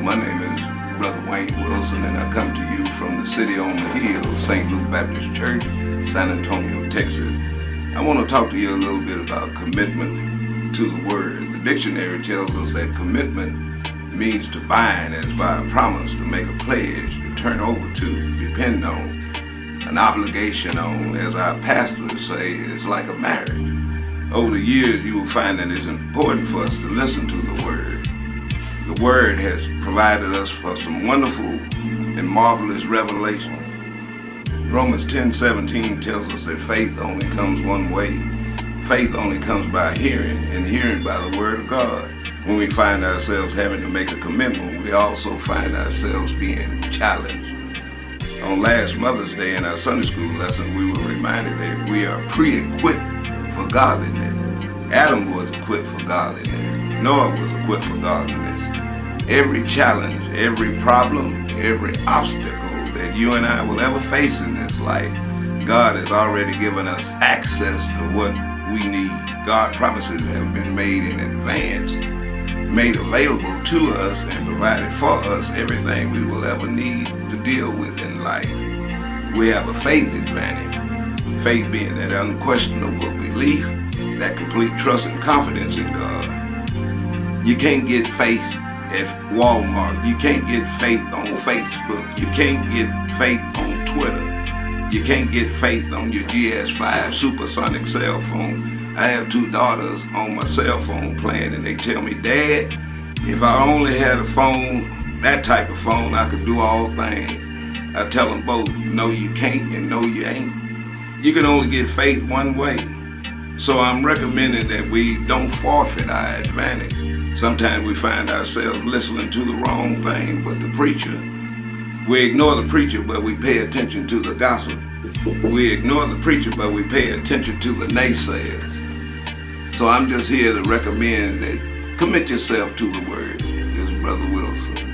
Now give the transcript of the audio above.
My name is Brother Deacon Wilson, and I come to you from the city on the hill, St. Luke Baptist Church, San Antonio, Texas. I want to talk to you a little bit about commitment to the Word. The dictionary tells us that commitment means to bind as by a promise, to make a pledge, to turn over to, depend on, an obligation on. As our pastors say, it's like a marriage. Over the years, you will find that it's important for us to listen to the Word. The Word has provided us for some wonderful and marvelous revelation. Romans 10:17 tells us that faith only comes one way. Faith only comes by hearing, and hearing by the Word of God. When we find ourselves having to make a commitment, we also find ourselves being challenged. On last Mother's Day in our Sunday school lesson, we were reminded that we are pre-equipped for godliness. Adam was equipped for godliness. Noah was equipped for godliness. Every challenge, every problem, every obstacle that you and I will ever face in this life, God has already given us access to what we need. God's promises have been made in advance, made available to us, and provided for us everything we will ever need to deal with in life. We have a faith advantage. Faith being that unquestionable belief, that complete trust and confidence in God. You can't get faith at Walmart. You can't get faith on Facebook. You can't get faith on Twitter. You can't get faith on your GS5 supersonic cell phone. I have two daughters on my cell phone plan, and they tell me, Dad, if I only had a phone, that type of phone, I could do all things. I tell them both, no you can't and no you ain't. You can only get faith one way. So I'm recommending that we don't forfeit our advantage. Sometimes we find ourselves listening to the wrong thing but the preacher. We ignore the preacher, but we pay attention to the gossip. We ignore the preacher, but we pay attention to the naysayers. So I'm just here to recommend that commit yourself to the Word. This is Brother Wilson.